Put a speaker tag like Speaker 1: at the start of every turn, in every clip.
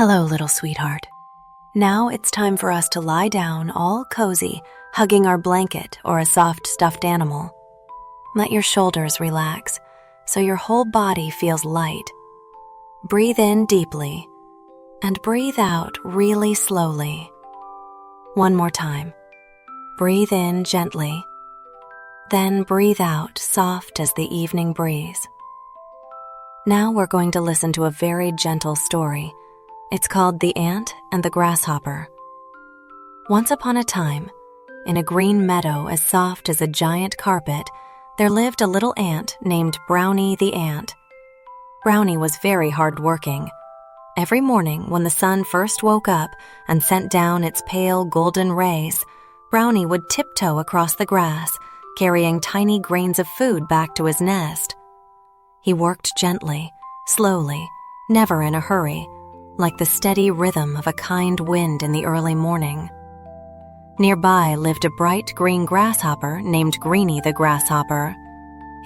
Speaker 1: Hello, little sweetheart. Now it's time for us to lie down all cozy, hugging our blanket or a soft stuffed animal. Let your shoulders relax so your whole body feels light. Breathe in deeply and breathe out really slowly. One more time. Breathe in gently, then breathe out soft as the evening breeze. Now we're going to listen to a very gentle story. It's called The Ant and the Grasshopper. Once upon a time, in a green meadow as soft as a giant carpet, there lived a little ant named Brownie the Ant. Brownie was very hardworking. Every morning when the sun first woke up and sent down its pale golden rays, Brownie would tiptoe across the grass, carrying tiny grains of food back to his nest. He worked gently, slowly, never in a hurry, like the steady rhythm of a kind wind in the early morning. Nearby lived a bright green grasshopper named Greenie the Grasshopper.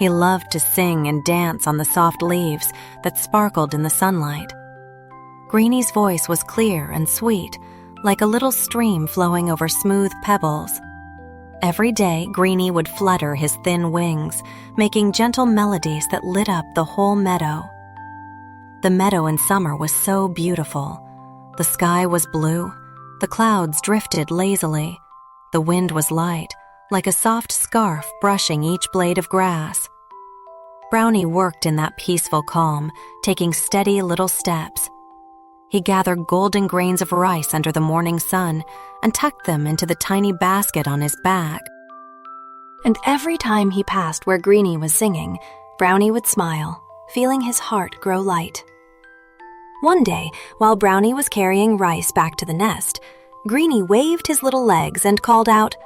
Speaker 1: He loved to sing and dance on the soft leaves that sparkled in the sunlight. Greenie's voice was clear and sweet, like a little stream flowing over smooth pebbles. Every day, Greenie would flutter his thin wings, making gentle melodies that lit up the whole meadow. The meadow in summer was so beautiful. The sky was blue, the clouds drifted lazily, the wind was light, like a soft scarf brushing each blade of grass. Brownie worked in that peaceful calm, taking steady little steps. He gathered golden grains of rice under the morning sun and tucked them into the tiny basket on his back. And every time he passed where Greenie was singing, Brownie would smile, feeling his heart grow light. One day, while Brownie was carrying rice back to the nest, Greenie waved his little legs and called out,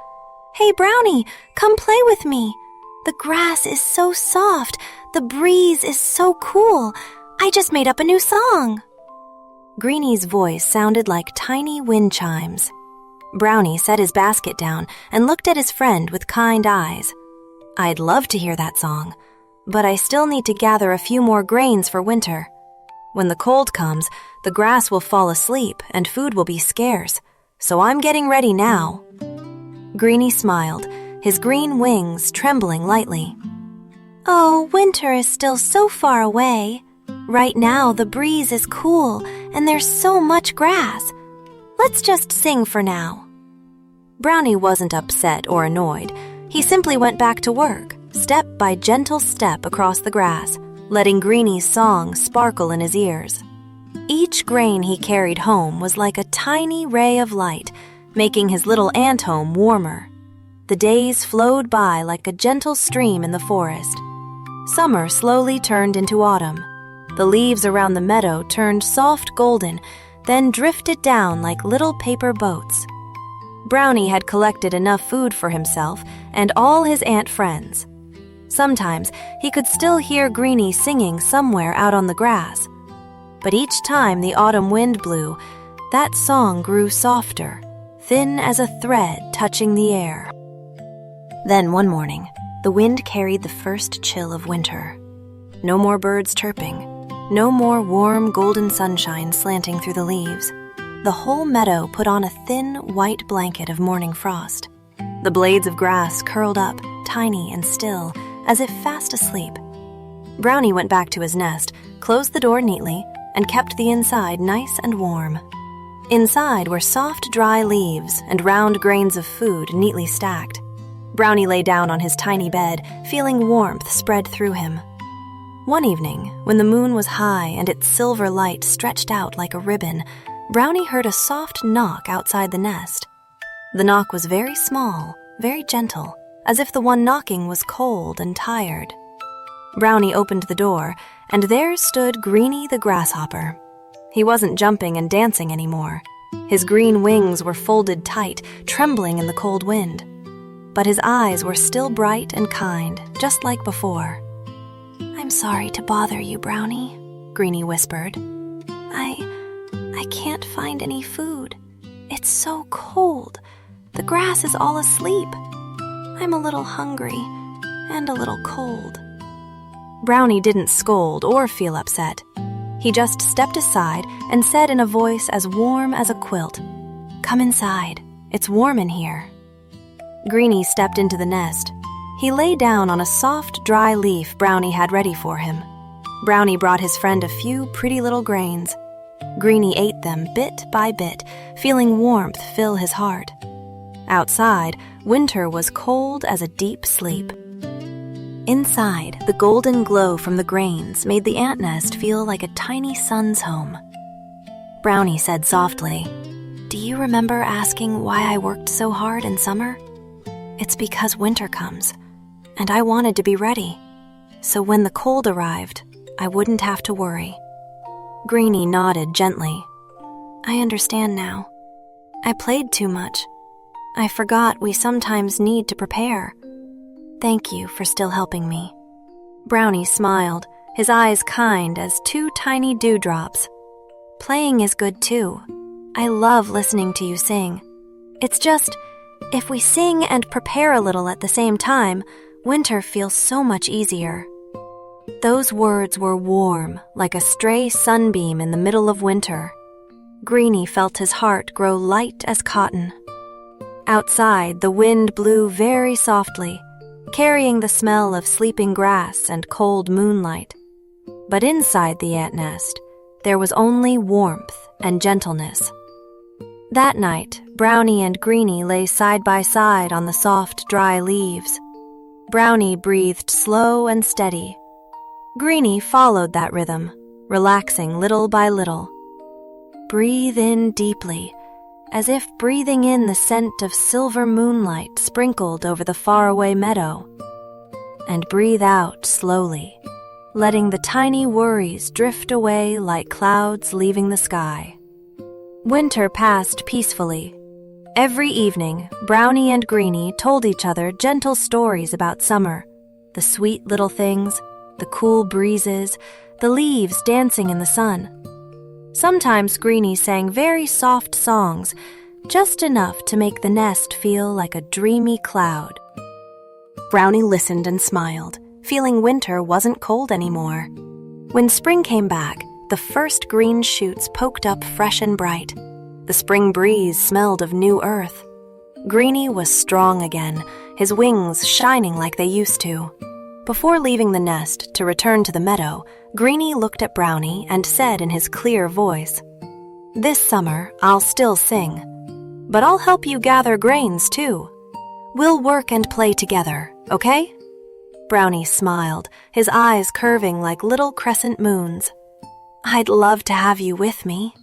Speaker 1: "Hey, Brownie, come play with me. The grass is so soft, the breeze is so cool. I just made up a new song." Greenie's voice sounded like tiny wind chimes. Brownie set his basket down and looked at his friend with kind eyes. "I'd love to hear that song, but I still need to gather a few more grains for winter. When the cold comes, the grass will fall asleep and food will be scarce, so I'm getting ready now." Greenie smiled, his green wings trembling lightly. "Oh, winter is still so far away. Right now the breeze is cool and there's so much grass. Let's just sing for now." Brownie wasn't upset or annoyed. He simply went back to work, step by gentle step across the grass, letting Greenie's song sparkle in his ears. Each grain he carried home was like a tiny ray of light, making his little ant home warmer. The days flowed by like a gentle stream in the forest. Summer slowly turned into autumn. The leaves around the meadow turned soft golden, then drifted down like little paper boats. Brownie had collected enough food for himself and all his ant friends. Sometimes he could still hear Greenie singing somewhere out on the grass. But each time the autumn wind blew, that song grew softer, thin as a thread touching the air. Then one morning, the wind carried the first chill of winter. No more birds chirping, no more warm golden sunshine slanting through the leaves. The whole meadow put on a thin white blanket of morning frost. The blades of grass curled up, tiny and still, as if fast asleep. Brownie went back to his nest, closed the door neatly, and kept the inside nice and warm. Inside were soft, dry leaves and round grains of food neatly stacked. Brownie lay down on his tiny bed, feeling warmth spread through him. One evening, when the moon was high and its silver light stretched out like a ribbon, Brownie heard a soft knock outside the nest. The knock was very small, very gentle, as if the one knocking was cold and tired. Brownie opened the door, and there stood Greenie the Grasshopper. He wasn't jumping and dancing anymore. His green wings were folded tight, trembling in the cold wind. But his eyes were still bright and kind, just like before. "I'm sorry to bother you, Brownie," Greenie whispered. I can't find any food. It's so cold. The grass is all asleep. I'm a little hungry and a little cold." Brownie didn't scold or feel upset. He just stepped aside and said in a voice as warm as a quilt, "Come inside. It's warm in here." Greenie stepped into the nest. He lay down on a soft, dry leaf Brownie had ready for him. Brownie brought his friend a few pretty little grains. Greenie ate them bit by bit, feeling warmth fill his heart. Outside, winter was cold as a deep sleep. Inside, the golden glow from the grains made the ant nest feel like a tiny sun's home. Brownie said softly, "Do you remember asking why I worked so hard in summer? It's because winter comes, and I wanted to be ready, so when the cold arrived, I wouldn't have to worry." Greenie nodded gently. "I understand now. I played too much. I forgot we sometimes need to prepare. Thank you for still helping me." Brownie smiled, his eyes kind as two tiny dewdrops. "Playing is good too. I love listening to you sing. It's just, if we sing and prepare a little at the same time, winter feels so much easier." Those words were warm, like a stray sunbeam in the middle of winter. Greenie felt his heart grow light as cotton. Outside, the wind blew very softly, carrying the smell of sleeping grass and cold moonlight. But inside the ant nest, there was only warmth and gentleness. That night, Brownie and Greenie lay side by side on the soft, dry leaves. Brownie breathed slow and steady. Greenie followed that rhythm, relaxing little by little. Breathe in deeply, as if breathing in the scent of silver moonlight sprinkled over the faraway meadow. And breathe out slowly, letting the tiny worries drift away like clouds leaving the sky. Winter passed peacefully. Every evening, Brownie and Greenie told each other gentle stories about summer, the sweet little things, the cool breezes, the leaves dancing in the sun. Sometimes Greenie sang very soft songs, just enough to make the nest feel like a dreamy cloud. Brownie listened and smiled, feeling winter wasn't cold anymore. When spring came back, the first green shoots poked up fresh and bright. The spring breeze smelled of new earth. Greenie was strong again, his wings shining like they used to. Before leaving the nest to return to the meadow, Greenie looked at Brownie and said in his clear voice, "This summer, I'll still sing, but I'll help you gather grains too. We'll work and play together, okay?" Brownie smiled, his eyes curving like little crescent moons. "I'd love to have you with me."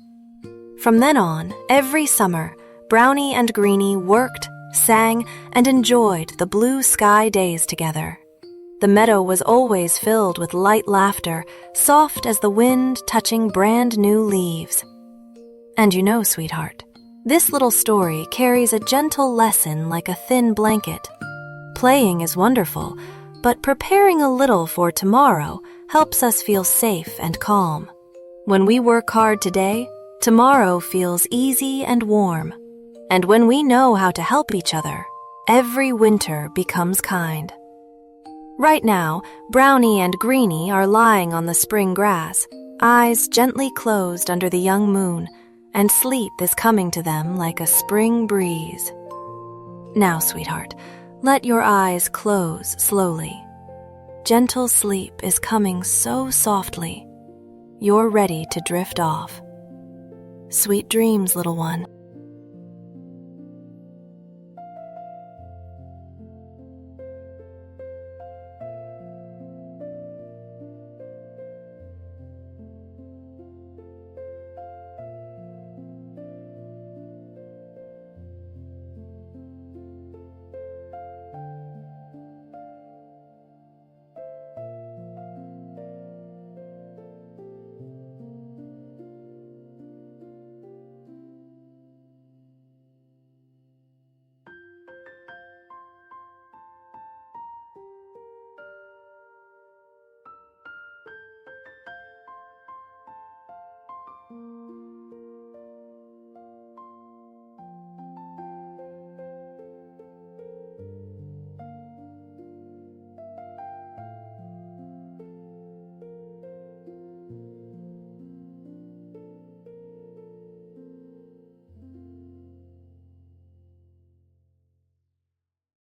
Speaker 1: From then on, every summer, Brownie and Greenie worked, sang, and enjoyed the blue sky days together. The meadow was always filled with light laughter, soft as the wind touching brand new leaves. And you know, sweetheart, this little story carries a gentle lesson like a thin blanket. Playing is wonderful, but preparing a little for tomorrow helps us feel safe and calm. When we work hard today, tomorrow feels easy and warm. And when we know how to help each other, every winter becomes kind. Right now, Brownie and Greenie are lying on the spring grass, eyes gently closed under the young moon, and sleep is coming to them like a spring breeze. Now, sweetheart, let your eyes close slowly. Gentle sleep is coming so softly. You're ready to drift off. Sweet dreams, little one.